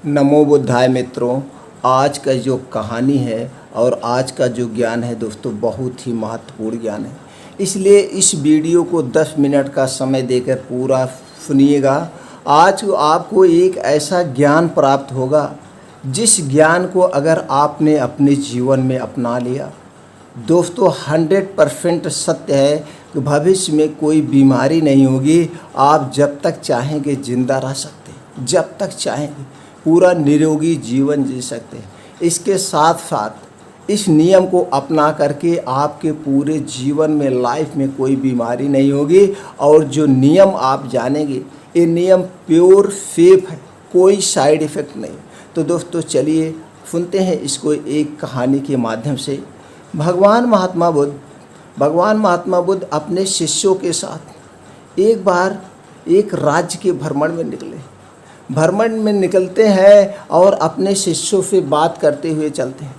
नमो बुद्धाय मित्रों। आज का जो कहानी है और आज का जो ज्ञान है दोस्तों, बहुत ही महत्वपूर्ण ज्ञान है। इसलिए इस वीडियो को 10 मिनट का समय देकर पूरा सुनिएगा। आज आपको एक ऐसा ज्ञान प्राप्त होगा जिस ज्ञान को अगर आपने अपने जीवन में अपना लिया दोस्तों, 100% सत्य है कि भविष्य में कोई बीमारी नहीं होगी। आप जब तक चाहेंगे जिंदा रह सकते हैं, जब तक चाहेंगे पूरा निरोगी जीवन जी सकते हैं। इसके साथ साथ इस नियम को अपना करके आपके पूरे जीवन में लाइफ में कोई बीमारी नहीं होगी। और जो नियम आप जानेंगे ये नियम प्योर सेफ है, कोई साइड इफ़ेक्ट नहीं। तो दोस्तों चलिए सुनते हैं इसको एक कहानी के माध्यम से। भगवान महात्मा बुद्ध अपने शिष्यों के साथ एक बार एक राज्य के भ्रमण में निकलते हैं और अपने शिष्यों से बात करते हुए चलते हैं।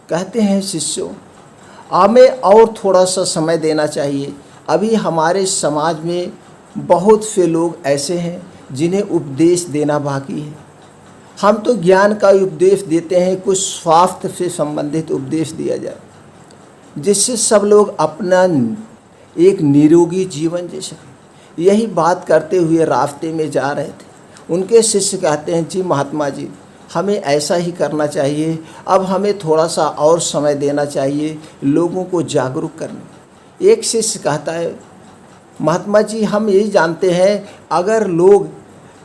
कहते हैं, शिष्यों हमें और थोड़ा सा समय देना चाहिए। अभी हमारे समाज में बहुत से लोग ऐसे हैं जिन्हें उपदेश देना बाकी है। हम तो ज्ञान का उपदेश देते हैं, कुछ स्वास्थ्य से संबंधित उपदेश दिया जाए जिससे सब लोग अपना एक निरोगी जीवन जी सकें। यही बात करते हुए रास्ते में जा रहे थे। उनके शिष्य कहते हैं, जी महात्मा जी, हमें ऐसा ही करना चाहिए। अब हमें थोड़ा सा और समय देना चाहिए लोगों को जागरूक करने। एक शिष्य कहता है, महात्मा जी, हम यही जानते हैं अगर लोग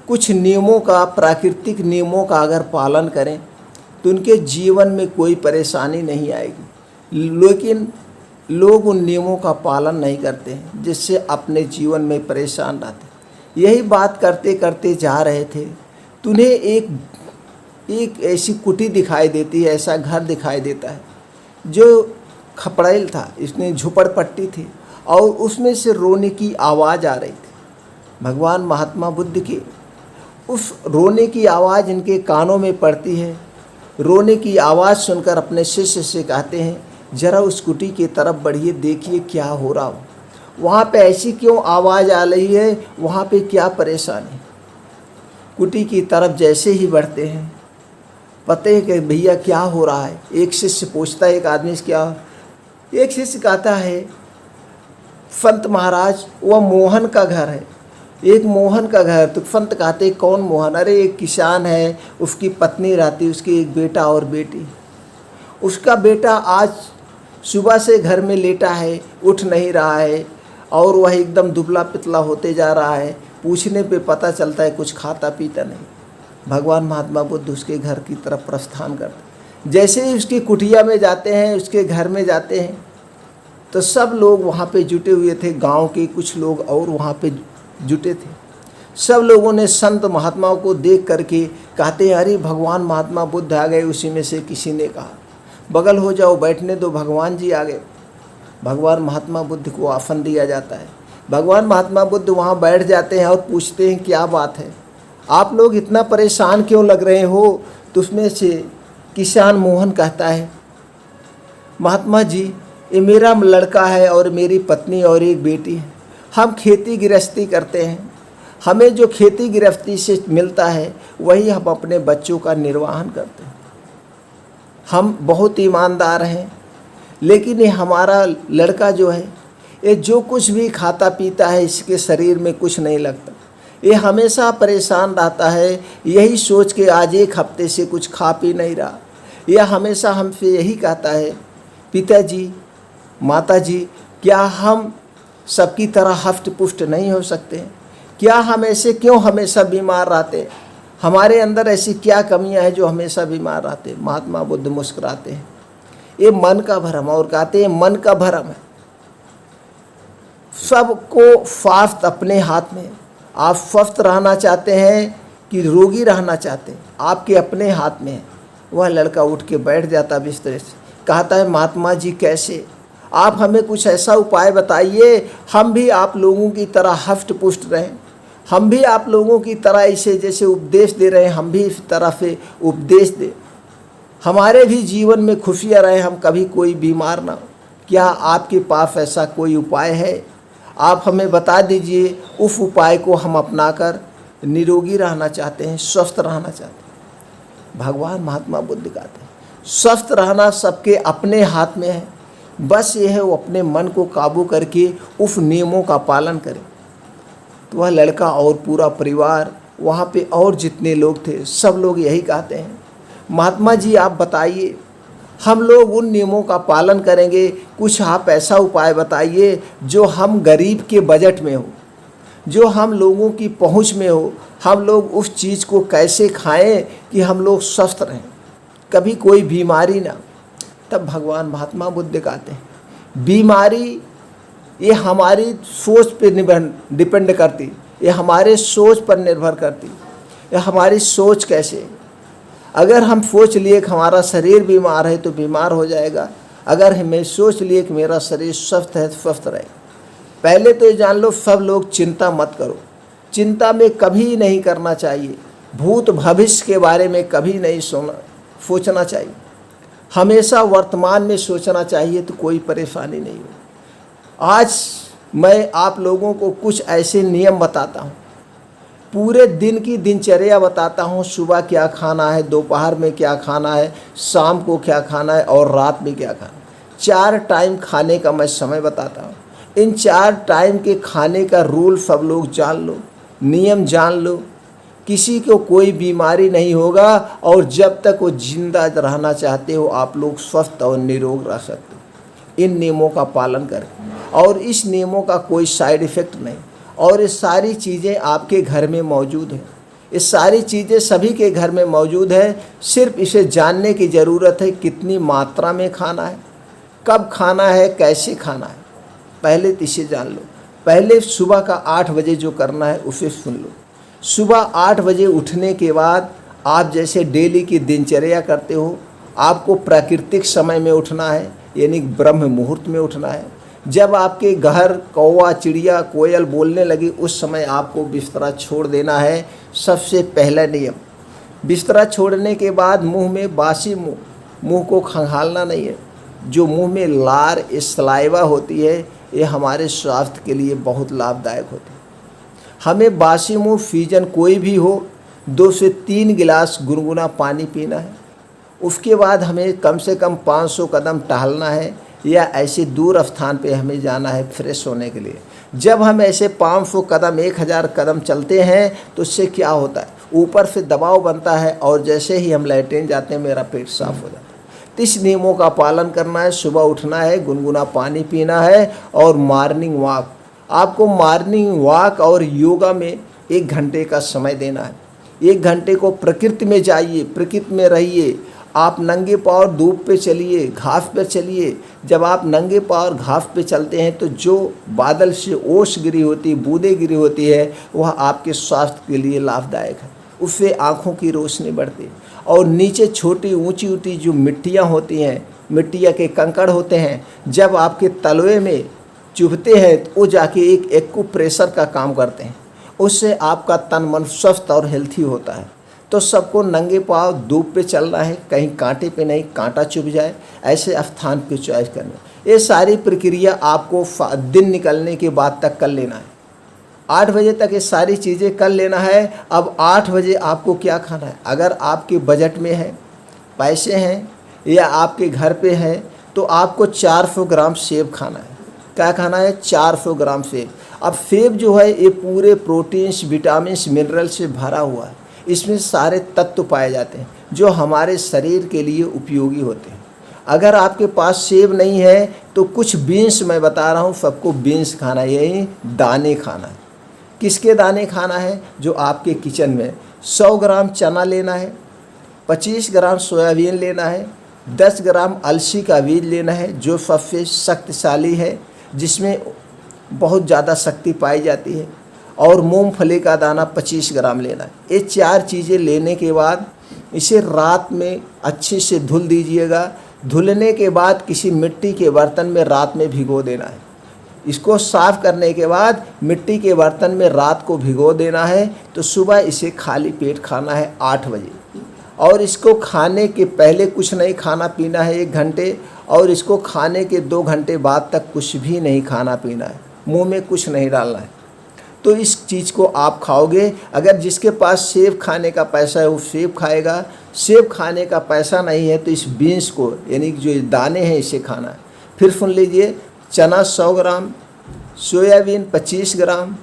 कुछ नियमों का, प्राकृतिक नियमों का अगर पालन करें तो उनके जीवन में कोई परेशानी नहीं आएगी। लेकिन लोग उन नियमों का पालन नहीं करते हैं जिससे अपने जीवन में परेशान रहते हैं। यही बात करते करते जा रहे थे तो उन्हें एक ऐसी कुटी दिखाई देती है, ऐसा घर दिखाई देता है जो खपड़ेल था, इसमें झुपड़पट्टी थी और उसमें से रोने की आवाज़ आ रही थी। भगवान महात्मा बुद्ध की उस रोने की आवाज़ इनके कानों में पड़ती है। रोने की आवाज़ सुनकर अपने शिष्य से कहते हैं, ज़रा उस कुटी की तरफ बढ़िए, देखिए क्या हो रहा हो, वहाँ पे ऐसी क्यों आवाज़ आ रही है, वहाँ पे क्या परेशानी। कुटी की तरफ जैसे ही बढ़ते हैं, पते हैं कि भैया क्या हो रहा है। एक शिष्य पूछता है एक आदमी से, क्या। एक शिष्य कहता है, संत महाराज वह मोहन का घर है, एक मोहन का घर। तो संत कहते, कौन मोहन। अरे एक किसान है, उसकी पत्नी रहती, उसके एक बेटा और बेटी। उसका बेटा आज सुबह से घर में लेटा है, उठ नहीं रहा है और वह एकदम दुबला पितला होते जा रहा है। पूछने पे पता चलता है कुछ खाता पीता नहीं। भगवान महात्मा बुद्ध उसके घर की तरफ प्रस्थान करते। जैसे ही उसकी कुटिया में जाते हैं, उसके घर में जाते हैं तो सब लोग वहाँ पे जुटे हुए थे। गांव के कुछ लोग और वहाँ पे जुटे थे। सब लोगों ने संत महात्माओं को देख करके कहते हैं, अरे भगवान महात्मा बुद्ध आ गए। उसी में से किसी ने कहा, बगल हो जाओ, बैठने दो, भगवान जी आ गए। भगवान महात्मा बुद्ध को आसन दिया जाता है। भगवान महात्मा बुद्ध वहाँ बैठ जाते हैं और पूछते हैं, क्या बात है, आप लोग इतना परेशान क्यों लग रहे हो। तो उसमें से किसान मोहन कहता है, महात्मा जी, ये मेरा लड़का है और मेरी पत्नी और एक बेटी है। हम खेती गृहस्थी करते हैं। हमें जो खेती गृहस्थी से मिलता है वही हम अपने बच्चों का निर्वाहन करते हैं। हम बहुत ईमानदार हैं, लेकिन ये हमारा लड़का जो है, ये जो कुछ भी खाता पीता है इसके शरीर में कुछ नहीं लगता। ये हमेशा परेशान रहता है, यही सोच के आज एक हफ्ते से कुछ खा पी नहीं रहा। यह हमेशा हमसे यही कहता है, पिताजी, माताजी, क्या हम सबकी तरह हष्ट पुष्ट नहीं हो सकते? क्या हम ऐसे क्यों हमेशा बीमार रहते? हमारे अंदर ऐसी क्या कमियां हैं जो हमेशा बीमार रहते? महात्मा बुद्ध मुस्कुराते हैं, ये मन का भ्रम। और कहते हैं, मन का भ्रम है। सबको स्वास्थ्य अपने हाथ में। आप स्वस्थ रहना चाहते हैं कि रोगी रहना चाहते हैं, आपके अपने हाथ में है। वह लड़का उठ के बैठ जाता बिस्तर से, कहता है, महात्मा जी कैसे, आप हमें कुछ ऐसा उपाय बताइए हम भी आप लोगों की तरह हष्ट पुष्ट रहें, हम भी आप लोगों की तरह ऐसे जैसे उपदेश दे रहे हैं हम भी इस तरह से उपदेश दें, हमारे भी जीवन में खुशियाँ रहे, हम कभी कोई बीमार ना हो। क्या आपके पास ऐसा कोई उपाय है? आप हमें बता दीजिए, उस उपाय को हम अपनाकर निरोगी रहना चाहते हैं, स्वस्थ रहना चाहते हैं। भगवान महात्मा बुद्ध कहते हैं स्वस्थ रहना सबके अपने हाथ में है, बस ये है वो अपने मन को काबू करके उस नियमों का पालन करे। तो वह लड़का और पूरा परिवार वहाँ पे और जितने लोग थे सब लोग यही कहते हैं, महात्मा जी आप बताइए, हम लोग उन नियमों का पालन करेंगे, कुछ आप ऐसा उपाय बताइए जो हम गरीब के बजट में हो, जो हम लोगों की पहुंच में हो। हम लोग उस चीज़ को कैसे खाएं कि हम लोग स्वस्थ रहें, कभी कोई बीमारी ना। तब भगवान महात्मा बुद्ध कहते हैं बीमारी ये हमारी सोच पे डिपेंड करती, ये हमारे सोच पर निर्भर करती, ये हमारी सोच कैसे है। अगर हम सोच लिए कि हमारा शरीर बीमार है तो बीमार हो जाएगा, अगर हमें सोच लिए कि मेरा शरीर स्वस्थ है तो स्वस्थ रहेगा। पहले तो ये जान लो सब लोग चिंता मत करो, चिंता में कभी नहीं करना चाहिए, भूत भविष्य के बारे में कभी नहीं सोचना चाहिए, हमेशा वर्तमान में सोचना चाहिए तो कोई परेशानी नहीं हो। आज मैं आप लोगों को कुछ ऐसे नियम बताता हूँ, पूरे दिन की दिनचर्या बताता हूँ, सुबह क्या खाना है, दोपहर में क्या खाना है, शाम को क्या खाना है और रात में क्या खाना है। 4 टाइम खाने का मैं समय बताता हूँ। इन 4 टाइम के खाने का रूल सब लोग जान लो, नियम जान लो, किसी को कोई बीमारी नहीं होगा और जब तक वो जिंदा रहना चाहते हो आप लोग स्वस्थ और निरोग रह सकते हो इन नियमों का पालन करें। और इस नियमों का कोई साइड इफ़ेक्ट नहीं, और ये सारी चीज़ें आपके घर में मौजूद हैं, ये सारी चीज़ें सभी के घर में मौजूद है। सिर्फ इसे जानने की ज़रूरत है कितनी मात्रा में खाना है, कब खाना है, कैसे खाना है, पहले तो इसे जान लो। पहले सुबह का 8 बजे जो करना है उसे सुन लो। सुबह 8 बजे उठने के बाद आप जैसे डेली की दिनचर्या करते हो, आपको प्राकृतिक समय में उठना है, यानी ब्रह्म मुहूर्त में उठना है। जब आपके घर कौवा चिड़िया कोयल बोलने लगी उस समय आपको बिस्तरा छोड़ देना है। सबसे पहला नियम, बिस्तरा छोड़ने के बाद मुंह में बासी मुंह को खंगालना नहीं है। जो मुंह में लार सलाइवा होती है ये हमारे स्वास्थ्य के लिए बहुत लाभदायक होती है। हमें बासी मुंह फीजन कोई भी हो 2 से 3 गिलास गुनगुना पानी पीना है। उसके बाद हमें कम से कम 500 कदम टहलना है या ऐसे दूर स्थान पे हमें जाना है फ्रेश होने के लिए। जब हम ऐसे 500 कदम 1000 कदम चलते हैं तो उससे क्या होता है, ऊपर से दबाव बनता है और जैसे ही हम लैट्रिन जाते हैं मेरा पेट साफ हो जाता है। तो इस नियमों का पालन करना है, सुबह उठना है, गुनगुना पानी पीना है और मॉर्निंग वॉक। आपको मॉर्निंग वॉक और योगा में 1 घंटे का समय देना है। 1 घंटे को प्रकृति में जाइए, प्रकृति में रहिए। आप नंगे पाँव धूप पे चलिए, घास पे चलिए। जब आप नंगे पाँव घास पे चलते हैं तो जो बादल से ओस गिरी होती है, बूंदें गिरी होती है, वह आपके स्वास्थ्य के लिए लाभदायक है। उससे आँखों की रोशनी बढ़ती है। और नीचे छोटी ऊंची ऊंची जो मिट्टियाँ होती हैं, मिट्टिया के कंकड़ होते हैं, जब आपके तलवे में चुभते हैं तो वो जाके एक एक्यूप्रेशर का काम करते हैं। उससे आपका तन मन स्वस्थ और हेल्थी होता है। तो सबको नंगे पाँव धूप पे चलना है, कहीं कांटे पे नहीं, कांटा चुभ जाए ऐसे स्थान की चॉइस करना। ये सारी प्रक्रिया आपको दिन निकलने के बाद तक कर लेना है। 8 बजे तक ये सारी चीज़ें कर लेना है। अब 8 बजे आपको क्या खाना है, अगर आपके बजट में है, पैसे हैं या आपके घर पे है तो आपको 400 ग्राम सेब खाना है। क्या खाना है, 400 ग्राम सेब। अब सेब जो है ये पूरे प्रोटीन्स, विटामिन्स, मिनरल से भरा हुआ है। इसमें सारे तत्व पाए जाते हैं जो हमारे शरीर के लिए उपयोगी होते हैं। अगर आपके पास सेब नहीं है तो कुछ बीन्स मैं बता रहा हूँ, सबको बीन्स खाना है, यही दाने खाना है। किसके दाने खाना है, जो आपके किचन में 100 ग्राम चना लेना है, 25 ग्राम सोयाबीन लेना है, 10 ग्राम अलसी का बीज लेना है जो सबसे शक्तिशाली है, जिसमें बहुत ज़्यादा शक्ति पाई जाती है, और मूंगफली का दाना 25 ग्राम लेना है। ये 4 चीज़ें लेने के बाद इसे रात में अच्छे से धुल दीजिएगा। धुलने के बाद किसी मिट्टी के बर्तन में रात में भिगो देना है। इसको साफ़ करने के बाद मिट्टी के बर्तन में रात को भिगो देना है। तो सुबह इसे खाली पेट खाना है 8 बजे, और इसको खाने के पहले कुछ नहीं खाना पीना है 1 घंटे, और इसको खाने के 2 घंटे बाद तक कुछ भी नहीं खाना पीना है, मुंह में कुछ नहीं डालना है। तो इस चीज़ को आप खाओगे। अगर जिसके पास सेब खाने का पैसा है वो सेब खाएगा, सेब खाने का पैसा नहीं है तो इस बीन्स को यानी जो दाने हैं इसे खाना है। फिर सुन लीजिए, चना 100 ग्राम, सोयाबीन 25 ग्राम,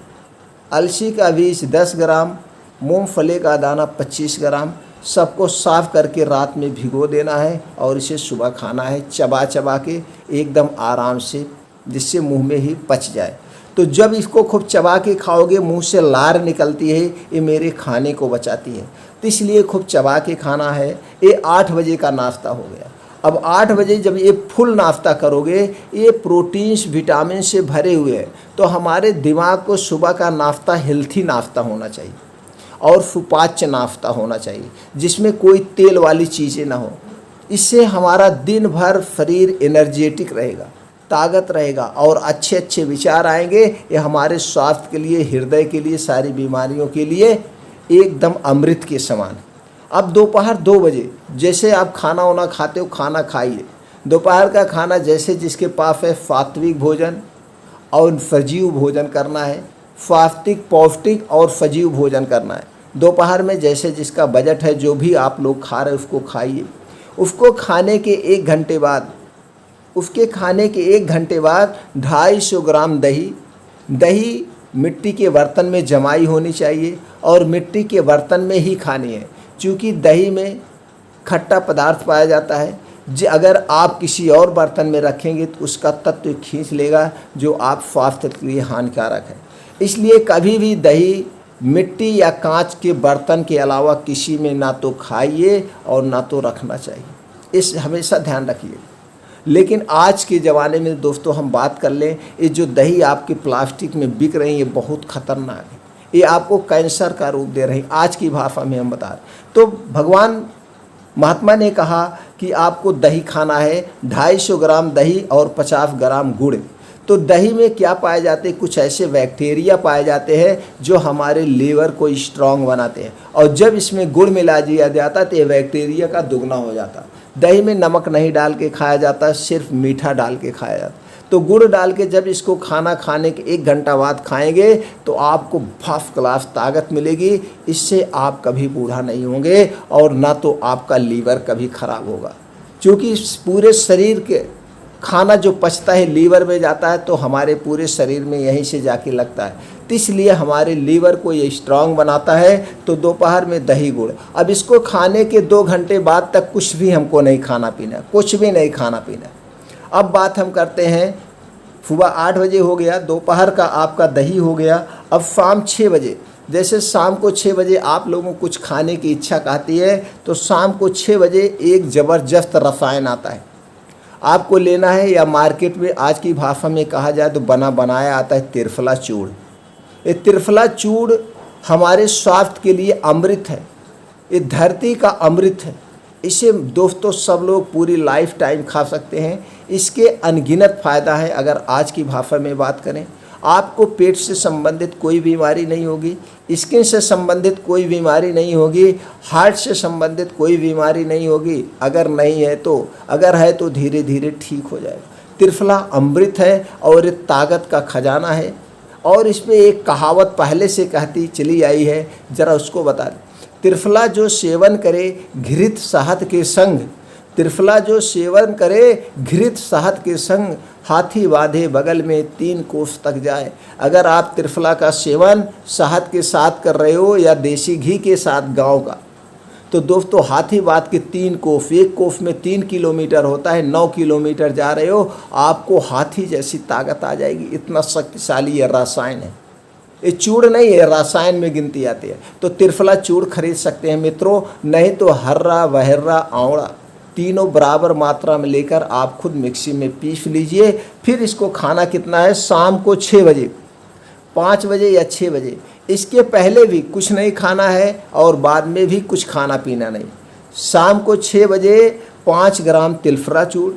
अलसी का बीज 10 ग्राम, मूंगफली का दाना 25 ग्राम, सबको साफ करके रात में भिगो देना है और इसे सुबह खाना है चबा चबा के एकदम आराम से, जिससे मुंह में ही पच जाए। तो जब इसको खूब चबा के खाओगे मुंह से लार निकलती है, ये मेरे खाने को बचाती है, तो इसलिए खूब चबा के खाना है। ये 8 बजे का नाश्ता हो गया। अब 8 बजे जब ये फुल नाश्ता करोगे, ये प्रोटीन्स विटामिन से भरे हुए हैं, तो हमारे दिमाग को सुबह का नाश्ता हेल्थी नाश्ता होना चाहिए और सुपाच्य नाश्ता होना चाहिए, जिसमें कोई तेल वाली चीज़ें ना हो। इससे हमारा दिन भर शरीर एनर्जेटिक रहेगा, ताकत रहेगा और अच्छे अच्छे विचार आएंगे। ये हमारे स्वास्थ्य के लिए, हृदय के लिए, सारी बीमारियों के लिए एकदम अमृत के समान। अब दोपहर 2 बजे जैसे आप खाना वाना खाते हो, खाना खाइए। दोपहर का खाना जैसे जिसके पास है सात्विक भोजन और सजीव भोजन करना है, सात्विक पौष्टिक और सजीव भोजन करना है। दोपहर में जैसे जिसका बजट है, जो भी आप लोग खा रहे हैं उसको खाइए। उसको खाने के 1 घंटे बाद, उसके खाने के 1 घंटे बाद 250 ग्राम दही मिट्टी के बर्तन में जमाई होनी चाहिए और मिट्टी के बर्तन में ही खानी है, क्योंकि दही में खट्टा पदार्थ पाया जाता है। अगर आप किसी और बर्तन में रखेंगे तो उसका तत्व खींच लेगा, जो आप स्वास्थ्य के लिए हानिकारक है। इसलिए कभी भी दही मिट्टी या कांच के बर्तन के अलावा किसी में ना तो खाइए और ना तो रखना चाहिए, इस हमेशा ध्यान रखिए। लेकिन आज के ज़माने में दोस्तों हम बात कर लें, ये जो दही आपके प्लास्टिक में बिक रही है ये बहुत ख़तरनाक है, ये आपको कैंसर का रूप दे रही है। आज की भाषा में हम बता रहे। तो भगवान महात्मा ने कहा कि आपको दही खाना है, 250 ग्राम दही और 50 ग्राम गुड़। तो दही में क्या पाए जाते हैं, कुछ ऐसे बैक्टीरिया पाए जाते हैं जो हमारे लीवर को स्ट्रांग बनाते हैं, और जब इसमें गुड़ मिला दिया जाता तो ये बैक्टीरिया का दुगना हो जाता। दही में नमक नहीं डाल के खाया जाता, सिर्फ मीठा डाल के खाया जाता। तो गुड़ डाल के जब इसको खाना खाने के 1 घंटा बाद खाएंगे तो आपको फर्स्ट क्लास ताकत मिलेगी। इससे आप कभी बूढ़ा नहीं होंगे और ना तो आपका लीवर कभी खराब होगा, क्योंकि पूरे शरीर के खाना जो पचता है लीवर में जाता है, तो हमारे पूरे शरीर में यहीं से जाके लगता है। तो इसलिए हमारे लीवर को ये स्ट्रांग बनाता है। तो दोपहर में दही गुड़। अब इसको खाने के 2 घंटे बाद तक कुछ भी हमको नहीं खाना पीना, कुछ भी नहीं खाना पीना। अब बात हम करते हैं, सुबह 8 बजे हो गया, दोपहर का आपका दही हो गया। अब शाम 6 बजे, जैसे शाम को 6 बजे आप लोगों को कुछ खाने की इच्छा कहती है, तो शाम को 6 बजे एक ज़बरदस्त रसायन आता है, आपको लेना है, या मार्केट में आज की भाषा में कहा जाए तो बना बनाया आता है त्रिफला चूड़। ये त्रिफला चूड़ हमारे स्वास्थ्य के लिए अमृत है, ये धरती का अमृत है। इसे दोस्तों सब लोग पूरी लाइफ टाइम खा सकते हैं। इसके अनगिनत फ़ायदा है। अगर आज की भाषा में बात करें, आपको पेट से संबंधित कोई बीमारी नहीं होगी, स्किन से संबंधित कोई बीमारी नहीं होगी, हार्ट से संबंधित कोई बीमारी नहीं होगी। अगर नहीं है तो, अगर है तो धीरे धीरे ठीक हो जाएगा। त्रिफला अमृत है और ये ताकत का खजाना है। और इसमें एक कहावत पहले से कहती चली आई है, ज़रा उसको बता दें। त्रिफला जो सेवन करे घृत शहद के संग, त्रिफला जो सेवन करे घृत शहद के संग, हाथी बांधे बगल में 3 कोस तक जाए। अगर आप त्रिफला का सेवन शहद के साथ कर रहे हो या देसी घी के साथ गांव का, तो दोस्तों हाथी बांध के 3 कोस, एक कोस में 3 किलोमीटर होता है, 9 किलोमीटर जा रहे हो, आपको हाथी जैसी ताकत आ जाएगी। इतना शक्तिशाली यह रसायन है। ये चूड़ नहीं है, रसायन में गिनती आती है। तो त्रिफला चूड़ खरीद सकते हैं मित्रों, नहीं तो हर्रा बहर्रा आंवला तीनों बराबर मात्रा में लेकर आप खुद मिक्सी में पीस लीजिए। फिर इसको खाना कितना है, शाम को 6 बजे, 5 बजे या 6 बजे। इसके पहले भी कुछ नहीं खाना है और बाद में भी कुछ खाना पीना नहीं। शाम को 6 बजे 5 ग्राम त्रिफला चूड़,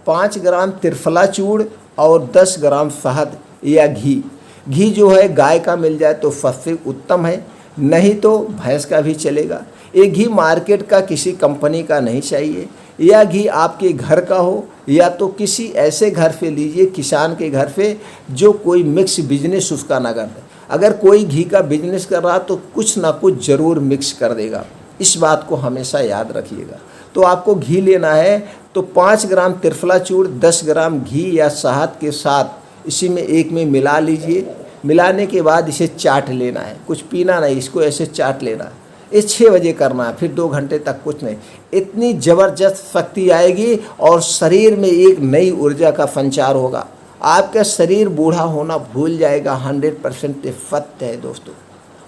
5 ग्राम त्रिफला चूड़ और 10 ग्राम शहद या घी। घी जो है गाय का मिल जाए तो सबसे उत्तम है, नहीं तो भैंस का भी चलेगा। ये घी मार्केट का किसी कंपनी का नहीं चाहिए, या घी आपके घर का हो, या तो किसी ऐसे घर से लीजिए, किसान के घर से, जो कोई मिक्स बिजनेस उसका ना कर दे। अगर कोई घी का बिजनेस कर रहा तो कुछ ना कुछ ज़रूर मिक्स कर देगा, इस बात को हमेशा याद रखिएगा। तो आपको घी लेना है तो 5 ग्राम त्रिफला चूर्ण 10 ग्राम घी या शहद के साथ इसी में एक में मिला लीजिए। मिलाने के बाद इसे चाट लेना है, कुछ पीना नहीं, इसको ऐसे चाट लेना है। ये 6 बजे करना है, फिर 2 घंटे तक कुछ नहीं। इतनी ज़बरदस्त शक्ति आएगी और शरीर में एक नई ऊर्जा का संचार होगा। आपका शरीर बूढ़ा होना भूल जाएगा। 100% ये सत्य है दोस्तों,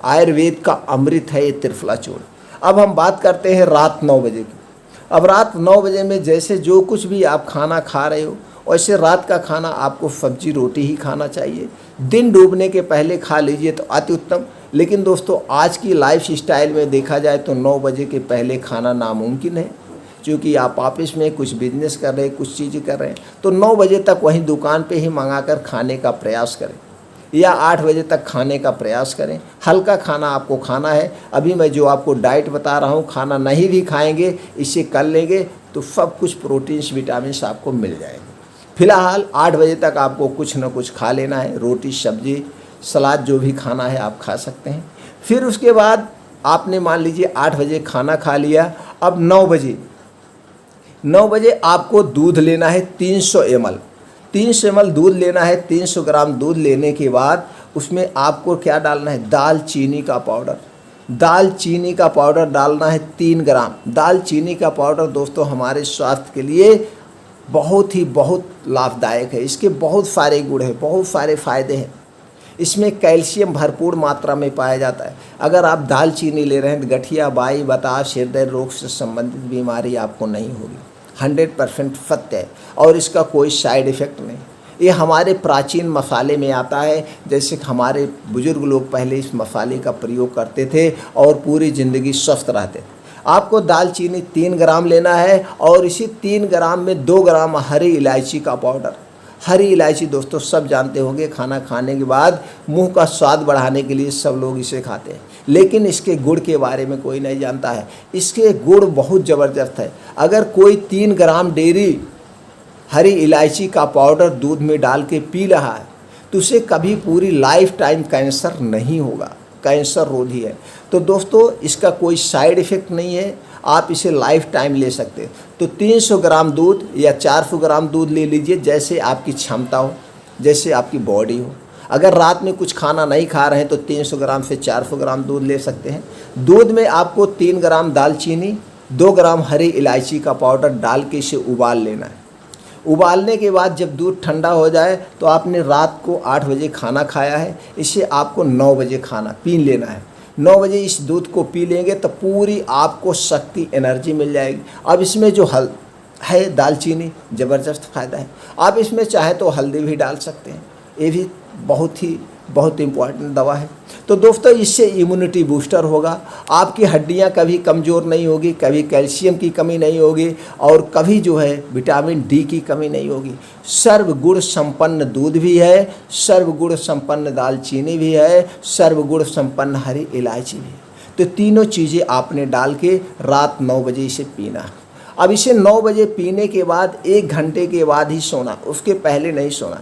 आयुर्वेद का अमृत है ये त्रिफला चूर्ण। अब हम बात करते हैं रात 9 बजे की। अब रात 9 बजे में जैसे जो कुछ भी आप खाना खा रहे हो वैसे रात का खाना आपको सब्जी रोटी ही खाना चाहिए। दिन डूबने के पहले खा लीजिए तो अति उत्तम। लेकिन दोस्तों आज की लाइफ स्टाइल में देखा जाए तो 9 बजे के पहले खाना नामुमकिन है, क्योंकि आप ऑफिस में कुछ बिजनेस कर रहे हैं, कुछ चीज़ें कर रहे हैं, तो 9 बजे तक वहीं दुकान पे ही मंगाकर खाने का प्रयास करें या 8 बजे तक खाने का प्रयास करें। हल्का खाना आपको खाना है। अभी मैं जो आपको डाइट बता रहा हूँ, खाना नहीं भी खाएंगे, इसे कर लेंगे तो सब कुछ प्रोटीन्स विटामिन्स आपको मिल जाएंगे। फिलहाल 8 बजे तक आपको कुछ ना कुछ खा लेना है, रोटी सब्जी सलाद जो भी खाना है आप खा सकते हैं। फिर उसके बाद आपने मान लीजिए 8 बजे खाना खा लिया। अब 9 बजे आपको दूध लेना है 300 ml। 300 ml दूध लेना है। 300 ग्राम दूध लेने के बाद उसमें आपको क्या डालना है, दालचीनी का पाउडर। दालचीनी का पाउडर डालना है 3 ग्राम। दालचीनी का पाउडर दोस्तों हमारे स्वास्थ्य के लिए बहुत लाभदायक है। इसके बहुत सारे गुण हैं, बहुत सारे फायदे हैं। इसमें कैल्शियम भरपूर मात्रा में पाया जाता है। अगर आप दालचीनी ले रहे हैं तो गठिया, बाई, बताश, हृदय रोग से संबंधित बीमारी आपको नहीं होगी। 100% सत्य है और इसका कोई साइड इफ़ेक्ट नहीं। ये हमारे प्राचीन मसाले में आता है, जैसे हमारे बुजुर्ग लोग पहले इस मसाले का प्रयोग करते थे और पूरी ज़िंदगी स्वस्थ रहते थे। आपको दालचीनी 3 ग्राम लेना है और इसी 3 ग्राम में 2 ग्राम हरी इलायची का पाउडर। हरी इलायची दोस्तों सब जानते होंगे, खाना खाने के बाद मुंह का स्वाद बढ़ाने के लिए सब लोग इसे खाते हैं, लेकिन इसके गुण के बारे में कोई नहीं जानता है। इसके गुण बहुत ज़बरदस्त है। अगर कोई 3 ग्राम डेरी हरी इलायची का पाउडर दूध में डाल के पी रहा है तो उसे कभी पूरी लाइफ टाइम कैंसर नहीं होगा, कैंसर रोधी है। तो दोस्तों इसका कोई साइड इफ़ेक्ट नहीं है, आप इसे लाइफ टाइम ले सकते हैं। तो 300 ग्राम दूध या 400 ग्राम दूध ले लीजिए, जैसे आपकी क्षमता हो, जैसे आपकी बॉडी हो। अगर रात में कुछ खाना नहीं खा रहे हैं तो 300 ग्राम से 400 ग्राम दूध ले सकते हैं। दूध में आपको 3 ग्राम दालचीनी, 2 ग्राम हरी इलायची का पाउडर डाल के इसे उबाल लेना है। उबालने के बाद जब दूध ठंडा हो जाए तो आपने रात को 8 बजे खाना खाया है, इसे आपको 9 बजे खाना पी लेना है। 9 बजे इस दूध को पी लेंगे तो पूरी आपको शक्ति एनर्जी मिल जाएगी। अब इसमें जो है दालचीनी, ज़बरदस्त फ़ायदा है। आप इसमें चाहे तो हल्दी भी डाल सकते हैं, ये भी बहुत इम्पॉर्टेंट दवा है। तो दोस्तों इससे इम्यूनिटी बूस्टर होगा, आपकी हड्डियां कभी कमज़ोर नहीं होगी, कभी कैल्शियम की कमी नहीं होगी और कभी जो है विटामिन डी की कमी नहीं होगी। सर्वगुण संपन्न दूध भी है, सर्वगुण संपन्न दालचीनी भी है, सर्वगुण संपन्न हरी इलायची भी है। तो तीनों चीज़ें आपने डाल के रात 9 बजे इसे पीना है। अब इसे 9 बजे पीने के बाद 1 घंटे के बाद ही सोना, उसके पहले नहीं सोना।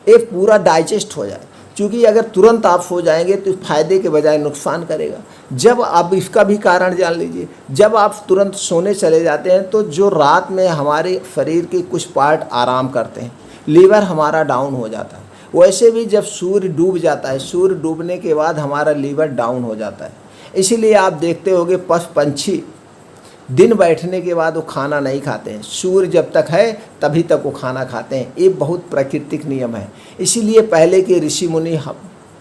ये पूरा डाइजेस्ट हो जाए, क्योंकि अगर तुरंत आप सो जाएंगे तो फ़ायदे के बजाय नुकसान करेगा। जब आप इसका भी कारण जान लीजिए, जब आप तुरंत सोने चले जाते हैं तो जो रात में हमारे शरीर के कुछ पार्ट आराम करते हैं, लीवर हमारा डाउन हो जाता है। वैसे भी जब सूर्य डूब जाता है, सूर्य डूबने के बाद हमारा लीवर डाउन हो जाता है। इसीलिए आप देखते होंगे पशु पंछी दिन बैठने के बाद वो खाना नहीं खाते हैं, सूर्य जब तक है तभी तक वो खाना खाते हैं। ये बहुत प्राकृतिक नियम है। इसीलिए पहले के ऋषि मुनि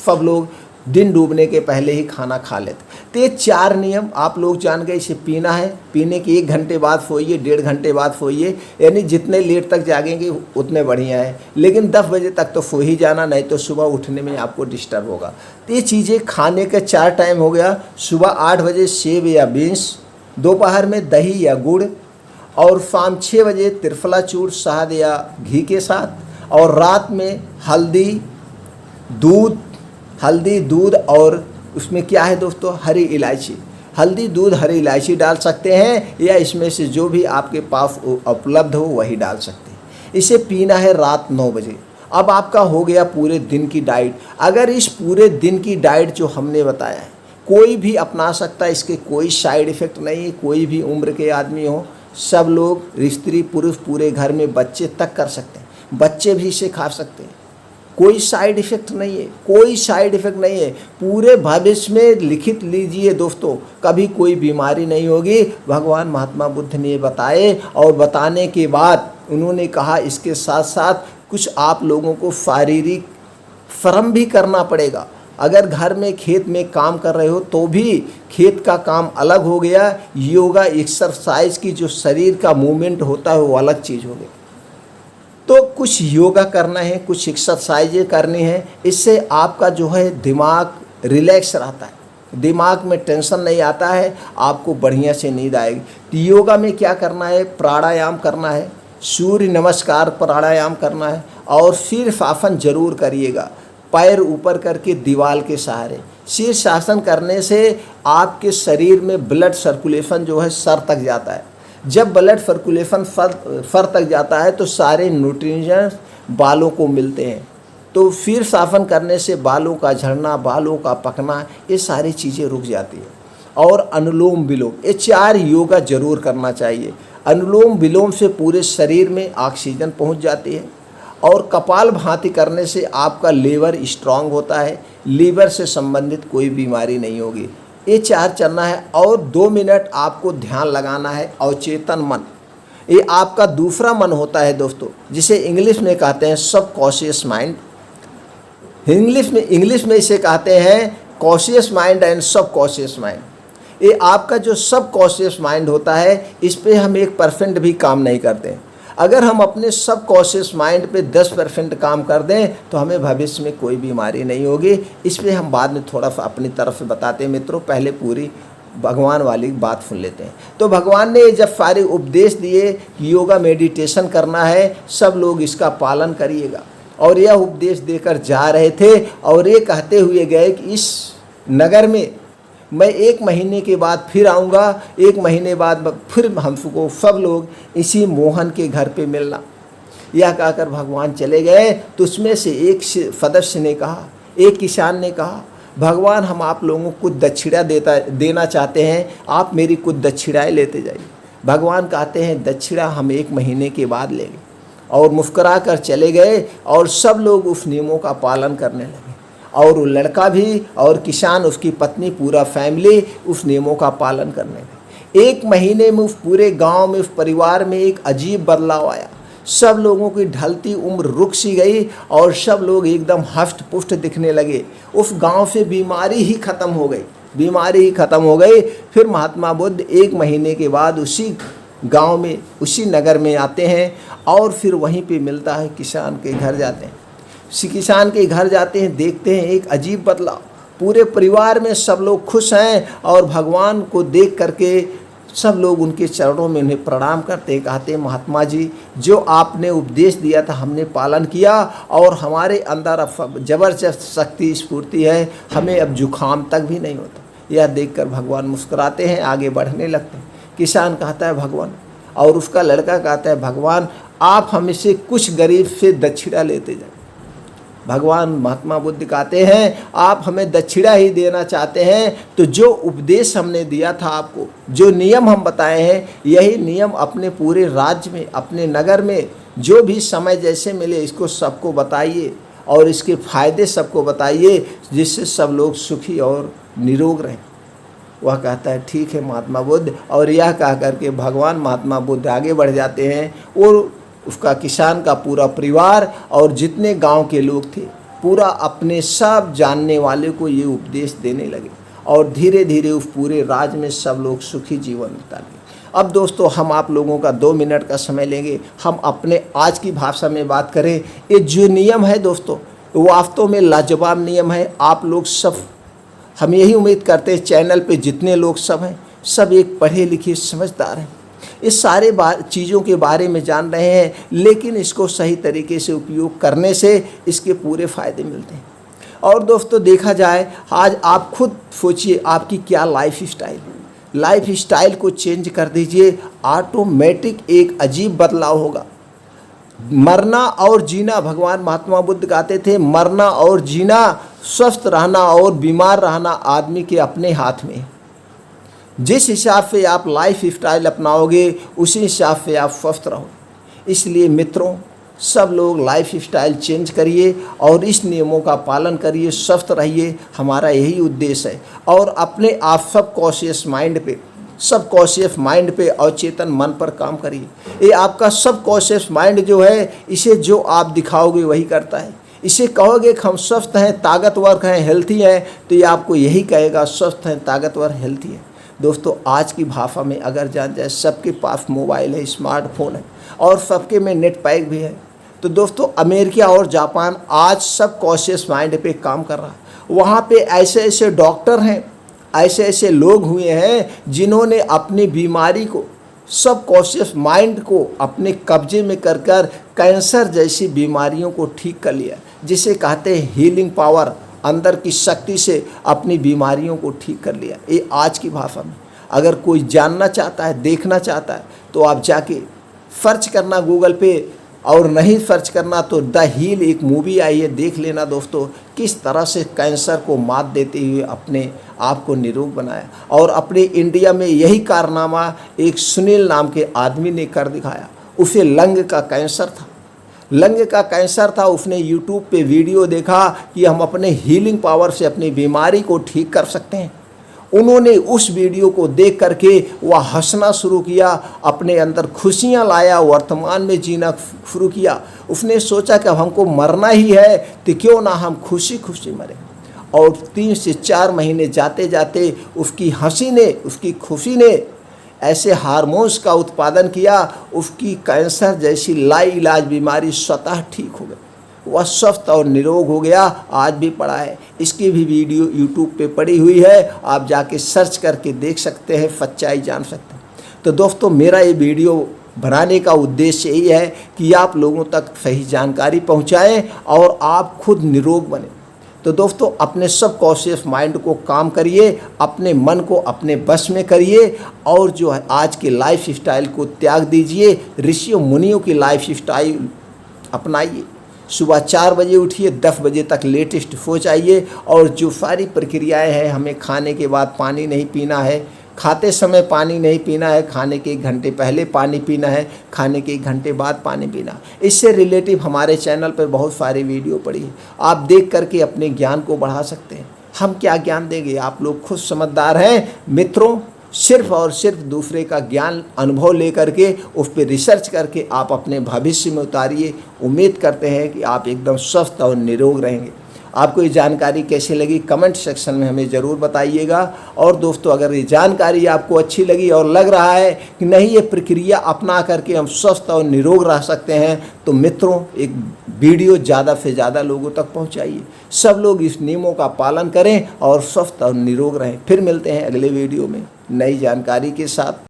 सब लोग दिन डूबने के पहले ही खाना खा लेते। तो ये 4 नियम आप लोग जान गए। इसे पीना है, पीने के 1 घंटे बाद सोइए, 1.5 घंटे बाद सोइए, यानी जितने लेट तक जागेंगे उतने बढ़िया है। लेकिन 10 बजे तक तो सो ही जाना, नहीं तो सुबह उठने में आपको डिस्टर्ब होगा। तो ये चीज़ें खाने के 4 टाइम हो गया। सुबह 8 बजे सेब या बीन्स, दोपहर में दही या गुड़, और शाम 6 बजे त्रिफला चूर्ण शहद या घी के साथ, और रात में हल्दी दूध और उसमें क्या है दोस्तों, हरी इलायची। हल्दी, दूध, हरी इलायची डाल सकते हैं या इसमें से जो भी आपके पास उपलब्ध हो वही डाल सकते हैं। इसे पीना है रात 9 बजे। अब आपका हो गया पूरे दिन की डाइट। अगर इस पूरे दिन की डाइट जो हमने बताया है कोई भी अपना सकता है, इसके कोई साइड इफ़ेक्ट नहीं है, कोई भी उम्र के आदमी हो, सब लोग, स्त्री पुरुष, पूरे घर में बच्चे तक कर सकते हैं, बच्चे भी इसे खा सकते हैं, कोई साइड इफ़ेक्ट नहीं है, कोई साइड इफ़ेक्ट नहीं है। पूरे भविष्य में लिखित लीजिए दोस्तों, कभी कोई बीमारी नहीं होगी। भगवान महात्मा बुद्ध ने बताए और बताने के बाद उन्होंने कहा इसके साथ साथ कुछ आप लोगों को शारीरिक श्रम भी करना पड़ेगा। अगर घर में खेत में काम कर रहे हो तो भी खेत का काम अलग हो गया, योगा एक्सरसाइज की जो शरीर का मूवमेंट होता है वो अलग चीज़ हो गई। तो कुछ योगा करना है, कुछ एक्सरसाइजें करनी है, इससे आपका जो है दिमाग रिलैक्स रहता है, दिमाग में टेंशन नहीं आता है, आपको बढ़िया से नींद आएगी। तो योगा में क्या करना है, प्राणायाम करना है, सूर्य नमस्कार प्राणायाम करना है, और शीर्षासन जरूर करिएगा, पैर ऊपर करके दीवार के सहारे। शीर्षासन करने से आपके शरीर में ब्लड सर्कुलेशन जो है सर तक जाता है। जब ब्लड सर्कुलेशन सर तक जाता है तो सारे न्यूट्रिएंट्स बालों को मिलते हैं। तो शीर्षासन करने से बालों का झड़ना, बालों का पकना, ये सारी चीज़ें रुक जाती है। और अनुलोम विलोम, ये 4 योगा जरूर करना चाहिए। अनुलोम विलोम से पूरे शरीर में ऑक्सीजन पहुंच जाती है। और कपाल भाती करने से आपका लीवर स्ट्रांग होता है, लीवर से संबंधित कोई बीमारी नहीं होगी। ये 4 चलना है। और 2 मिनट आपको ध्यान लगाना है, अवचेतन मन। ये आपका दूसरा मन होता है दोस्तों, जिसे इंग्लिश में कहते हैं सबकॉन्शियस माइंड। इंग्लिश में इसे कहते हैं conscious mind and subconscious mind. ये आपका जो सबकॉन्शियस माइंड होता है, इस पे हम 1% भी काम नहीं करते हैं। अगर हम अपने सबकॉन्शियस माइंड पे 10% काम कर दें तो हमें भविष्य में कोई बीमारी नहीं होगी। इस पर हम बाद में थोड़ा सा अपनी तरफ से बताते हैं मित्रों, पहले पूरी भगवान वाली बात सुन लेते हैं। तो भगवान ने जब सारे उपदेश दिए कि योगा मेडिटेशन करना है, सब लोग इसका पालन करिएगा, और यह उपदेश देकर जा रहे थे। और ये कहते हुए गए कि इस नगर में मैं 1 महीने के बाद फिर आऊँगा, 1 महीने बाद फिर हमको सब लोग इसी मोहन के घर पे मिलना। यह कहकर भगवान चले गए। तो उसमें से एक सदस्य ने कहा, एक किसान ने कहा, भगवान हम आप लोगों को कुछ दक्षिणा देना चाहते हैं, आप मेरी कुछ दक्षिणाएँ लेते जाइए। भगवान कहते हैं दक्षिणा हम 1 महीने के बाद लेंगे। और मुस्कुरा कर चले गए और सब लोग उस नियमों का पालन करने लगे। और वो लड़का भी और किसान, उसकी पत्नी, पूरा फैमिली उस नियमों का पालन करने लगे। 1 महीने में उस पूरे गांव में, उस परिवार में एक अजीब बदलाव आया। सब लोगों की ढलती उम्र रुक सी गई और सब लोग एकदम हष्ट पुष्ट दिखने लगे। उस गांव से बीमारी ही खत्म हो गई, बीमारी ही खत्म हो गई। फिर महात्मा बुद्ध 1 महीने के बाद उसी गांव में, उसी नगर में आते हैं और फिर वहीं पे मिलता है, किसान के घर जाते हैं। किसान के घर जाते हैं, देखते हैं एक अजीब बदलाव, पूरे परिवार में सब लोग खुश हैं। और भगवान को देख करके सब लोग उनके चरणों में उन्हें प्रणाम करते हैं, कहते हैं महात्मा जी, जो आपने उपदेश दिया था हमने पालन किया और हमारे अंदर अब जबरदस्त शक्ति स्फूर्ति है, हमें अब जुकाम तक भी नहीं होता। यह देखकर भगवान मुस्कुराते हैं, आगे बढ़ने लगते हैं। किसान कहता है भगवान, और उसका लड़का कहता है भगवान आप हमसे कुछ गरीब से दक्षिणा लेते जाए। भगवान महात्मा बुद्ध कहते हैं आप हमें दक्षिणा ही देना चाहते हैं, तो जो उपदेश हमने दिया था आपको, जो नियम हम बताए हैं, यही नियम अपने पूरे राज्य में, अपने नगर में जो भी समय जैसे मिले इसको सबको बताइए और इसके फायदे सबको बताइए, जिससे सब लोग सुखी और निरोग रहें। वह कहता है ठीक है महात्मा बुद्ध। और यह कह करके भगवान महात्मा बुद्ध आगे बढ़ जाते हैं और उसका किसान का पूरा परिवार और जितने गांव के लोग थे, पूरा अपने सब जानने वाले को ये उपदेश देने लगे। और धीरे धीरे उस पूरे राज्य में सब लोग सुखी जीवन बिता लगे। अब दोस्तों हम आप लोगों का 2 मिनट का समय लेंगे, हम अपने आज की भाषा में बात करें। ये जो नियम है दोस्तों, वो वास्तव में लाजवाब नियम है। आप लोग सब, हम यही उम्मीद करते हैं चैनल पे जितने लोग सब हैं, सब एक पढ़े लिखे समझदार हैं, इस सारे चीज़ों के बारे में जान रहे हैं, लेकिन इसको सही तरीके से उपयोग करने से इसके पूरे फ़ायदे मिलते हैं। और दोस्तों देखा जाए, आज आप खुद सोचिए आपकी क्या लाइफ स्टाइल को चेंज कर दीजिए, ऑटोमेटिक एक अजीब बदलाव होगा। मरना और जीना, भगवान महात्मा बुद्ध कहते थे, मरना और जीना, स्वस्थ रहना और बीमार रहना आदमी के अपने हाथ में। जिस हिसाब से आप लाइफ स्टाइल अपनाओगे उसी हिसाब से आप स्वस्थ रहो। इसलिए मित्रों, सब लोग लाइफ स्टाइल चेंज करिए और इस नियमों का पालन करिए, स्वस्थ रहिए, हमारा यही उद्देश्य है। और अपने आप सबकॉन्शियस माइंड पे और चेतन मन पर काम करिए। ये आपका सबकॉन्शियस माइंड जो है, इसे जो आप दिखाओगे वही करता है। इसे कहोगे कि हम स्वस्थ हैं, ताकतवर हैं, हेल्थी हैं, तो ये आपको यही कहेगा स्वस्थ हैं, ताकतवर, हेल्थी है। दोस्तों, आज की भाषा में अगर जान जाए, सबके पास मोबाइल है, स्मार्टफोन है और सबके में नेट पैक भी है। तो दोस्तों, अमेरिका और जापान आज सबकॉन्शियस माइंड पे काम कर रहा है। वहाँ पे ऐसे ऐसे डॉक्टर हैं, ऐसे ऐसे लोग हुए हैं जिन्होंने अपनी बीमारी को, सबकॉन्शियस माइंड को अपने कब्जे में कर कर कैंसर जैसी बीमारियों को ठीक कर लिया, जिसे कहते हैं हीलिंग पावर, अंदर की शक्ति से अपनी बीमारियों को ठीक कर लिया। ये आज की भाषा में। अगर कोई जानना चाहता है, देखना चाहता है, तो आप जाके सर्च करना गूगल पे, और नहीं सर्च करना तो द हील एक मूवी आई है, देख लेना दोस्तों, किस तरह से कैंसर को मात देते हुए अपने आप को निरोग बनाया। और अपने इंडिया में यही कारनामा एक सुनील नाम के आदमी ने कर दिखाया। उसे लंग का कैंसर था, लंग का कैंसर था। उसने यूट्यूब पे वीडियो देखा कि हम अपने हीलिंग पावर से अपनी बीमारी को ठीक कर सकते हैं। उन्होंने उस वीडियो को देख करके वह हंसना शुरू किया, अपने अंदर खुशियां लाया, वर्तमान में जीना शुरू किया। उसने सोचा कि हमको मरना ही है तो क्यों ना हम खुशी खुशी मरें। और 3 से 4 महीने जाते जाते उसकी हंसी ने, उसकी खुशी ने ऐसे हार्मोन्स का उत्पादन किया, उसकी कैंसर जैसी लाइलाज बीमारी स्वतः ठीक हो गई। वह स्वस्थ और निरोग हो गया। आज भी पड़ा है, इसकी भी वीडियो यूट्यूब पे पड़ी हुई है, आप जाके सर्च करके देख सकते हैं, सच्चाई जान सकते हैं। तो दोस्तों, मेरा ये वीडियो बनाने का उद्देश्य यही है कि आप लोगों तक सही जानकारी पहुंचाएं और आप खुद निरोग बने। तो दोस्तों, अपने सबकॉन्शियस माइंड को काम करिए, अपने मन को अपने बस में करिए और जो है आज के लाइफ स्टाइल को त्याग दीजिए। ऋषियों मुनियों की लाइफ स्टाइल अपनाइए। सुबह 4 बजे उठिए, 10 बजे तक लेटेस्ट सो जाइए। और जो सारी प्रक्रियाएं हैं, हमें खाने के बाद पानी नहीं पीना है, खाते समय पानी नहीं पीना है, खाने के 1 घंटे पहले पानी पीना है, खाने के 1 घंटे बाद पानी पीना। इससे रिलेटिव हमारे चैनल पर बहुत सारी वीडियो पड़ी है, आप देख करके अपने ज्ञान को बढ़ा सकते हैं। हम क्या ज्ञान देंगे, आप लोग खुद समझदार हैं मित्रों। सिर्फ और सिर्फ दूसरे का ज्ञान, अनुभव लेकर के उस पर रिसर्च करके आप अपने भविष्य में उतारिए। उम्मीद करते हैं कि आप एकदम स्वस्थ और निरोग रहेंगे। आपको ये जानकारी कैसी लगी कमेंट सेक्शन में हमें ज़रूर बताइएगा। और दोस्तों, अगर ये जानकारी आपको अच्छी लगी और लग रहा है कि नहीं, ये प्रक्रिया अपना करके हम स्वस्थ और निरोग रह सकते हैं, तो मित्रों, एक वीडियो ज़्यादा से ज़्यादा लोगों तक पहुंचाइए। सब लोग इस नियमों का पालन करें और स्वस्थ और निरोग रहें। फिर मिलते हैं अगले वीडियो में नई जानकारी के साथ।